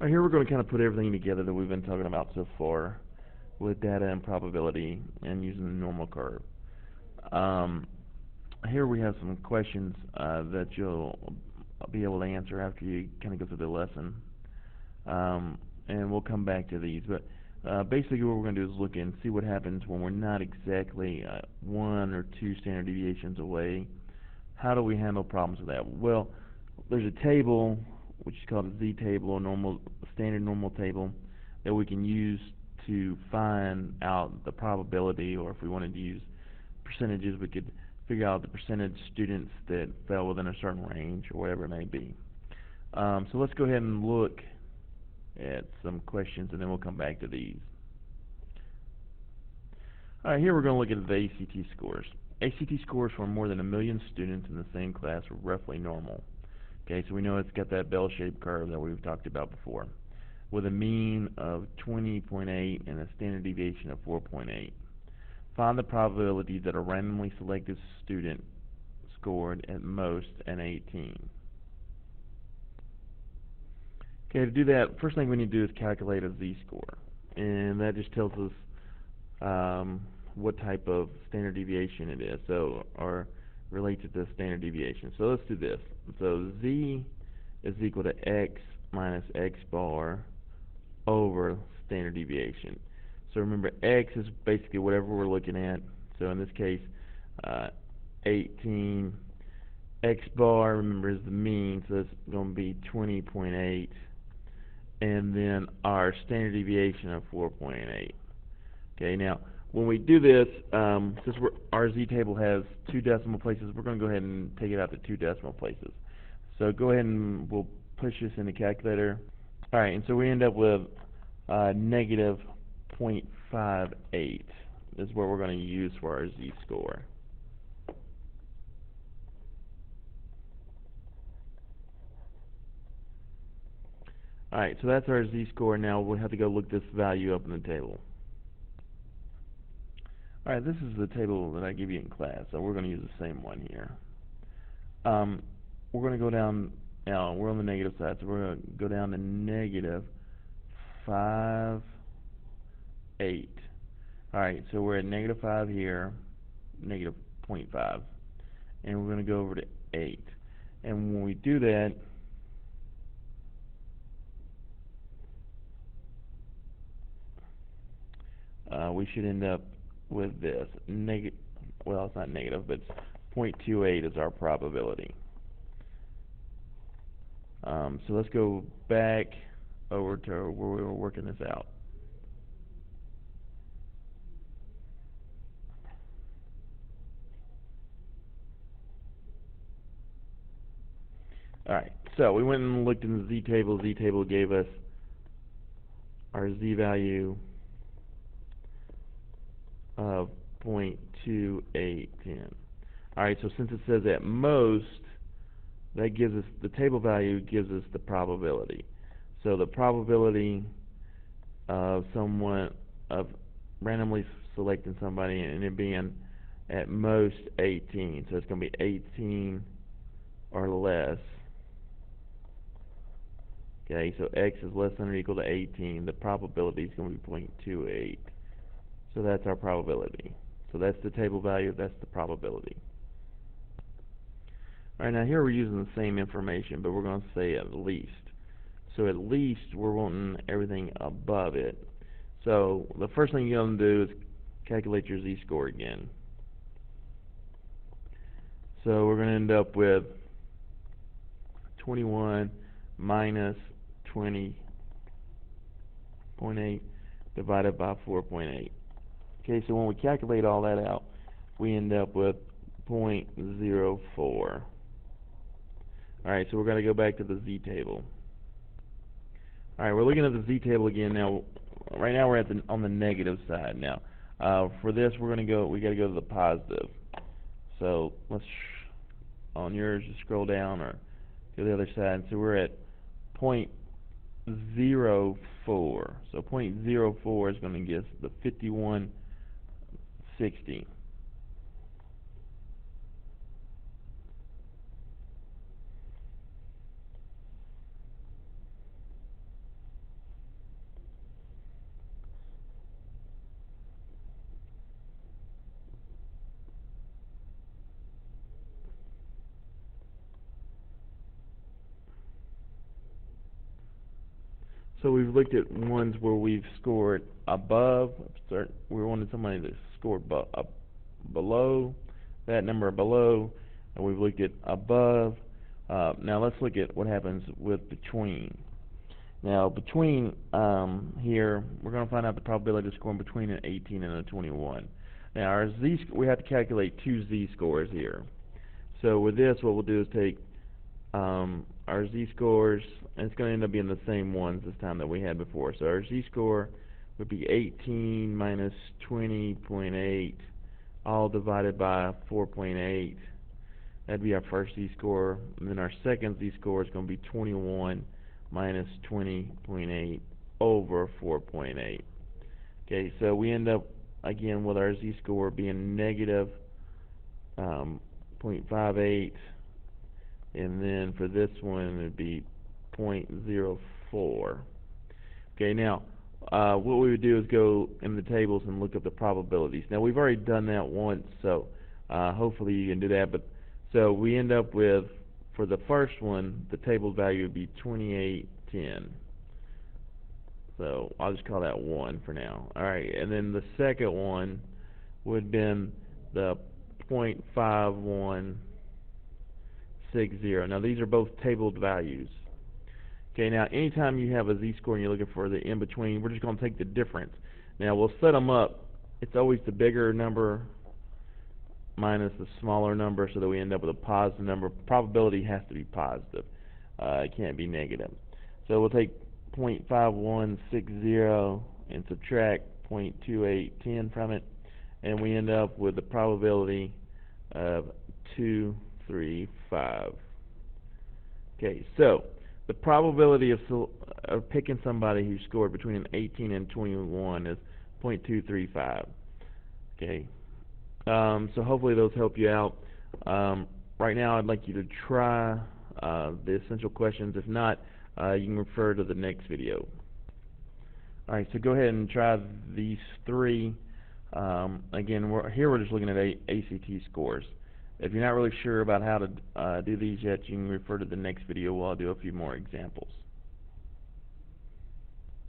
All right, here we're going to kind of put everything together that we've been talking about so far with data and probability and using the normal curve. Um, Here we have some questions that you'll be able to answer after you kind of go through the lesson. And we'll come back to these. But basically what we're going to do is look and see what happens when we're not exactly 1 or 2 standard deviations away. How do we handle problems with that? Well, there's a table, which is called a z-table, a standard normal table, that we can use to find out the probability, or if we wanted to use percentages, we could figure out the percentage students that fell within a certain range, or whatever it may be. So let's go ahead and look at some questions, and then we'll come back to these. All right, here we're going to look at the ACT scores. ACT scores for more than 1 million students in the same class were roughly normal. Okay, so we know it's got that bell-shaped curve that we've talked about before, with a mean of 20.8 and a standard deviation of 4.8. Find the probability that a randomly selected student scored at most an 18. Okay, to do that, first thing we need to do is calculate a z-score, and that just tells us what type of standard deviation it is, so or relates to the standard deviation. So let's do this. So z is equal to x minus x bar over standard deviation. So remember, x is basically whatever we're looking at. So in this case, 18. X bar, remember, is the mean, so it's going to be 20.8. And then our standard deviation of 4.8. Okay, now when we do this, since our z-table has 2 decimal places, we're going to go ahead and take it out to 2 decimal places. So go ahead and we'll push this in the calculator. All right, and so we end up with negative 0.58 is what we're going to use for our z-score. Alright, so that's our z-score. Now we'll have to go look this value up in the table. Alright, this is the table that I give you in class, so we're going to use the same one here. We're going to go down, now we're on the negative side, so we're going to go down to negative 5, 8. Alright, so we're at negative 5 here, negative 0.5, and we're going to go over to 8. And when we do that, we should end up with this. Well, it's not negative, but 0.28 is our probability. So let's go back over to where we were working this out. Alright, so we went and looked in the z-table. Z-table gave us our z-value of 0.2810. Alright, so since it says at most, that gives us, the table value gives us the probability. So the probability of randomly selecting somebody and it being at most 18, so it's going to be 18 or less. Okay, so x is less than or equal to 18. The probability is going to be 0.28. So that's our probability. So that's the table value, that's the probability. Alright, now here we're using the same information, but we're going to say at least. So at least we're wanting everything above it. So the first thing you're going to do is calculate your z-score again. So we're going to end up with 21 minus 20.8 divided by 4.8. Okay, so when we calculate all that out, we end up with 0.04. Alright, so we're going to go back to the z-table. Alright, we're looking at the z-table again now. Right now we're on the negative side. Now, for this we got to go to the positive. So let's, on yours, just scroll down or go to the other side. So we're at 0.04. So 0.04 is going to give us the 5160. So we've looked at ones where we've scored above. We wanted somebody that scored below that number below, and we've looked at above. Now let's look at what happens with between. Now between here, we're going to find out the probability of scoring between an 18 and a 21. Now our we have to calculate two z-scores here. So with this, what we'll do is take our z-scores, and it's going to end up being the same ones this time that we had before. So our z-score would be 18 minus 20.8, all divided by 4.8. That'd be our first z-score. And then our second z-score is going to be 21 minus 20.8 over 4.8. Okay, so we end up, again, with our z-score being negative 0.58. And then for this one, it would be 0.04. Okay, now what we would do is go in the tables and look up the probabilities. Now we've already done that once, so hopefully you can do that. But so we end up with, for the first one, the table value would be 2810. So I'll just call that 1 for now. All right, and then the second one would have been the 0.5160. Now these are both tabled values. Okay, now anytime you have a z-score and you're looking for the in-between, we're just going to take the difference. Now we'll set them up. It's always the bigger number minus the smaller number so that we end up with a positive number. Probability has to be positive. It can't be negative. So we'll take 0.5160 and subtract 0.2810 from it, and we end up with the probability of 235. Okay, so the probability of picking somebody who scored between an 18 and 21 is 0.235. Okay, so hopefully those help you out. Right now I'd like you to try the essential questions. If not, you can refer to the next video. Alright, so go ahead and try these three. Again, we're just looking at ACT scores. If you're not really sure about how to do these yet, you can refer to the next video where I'll do a few more examples.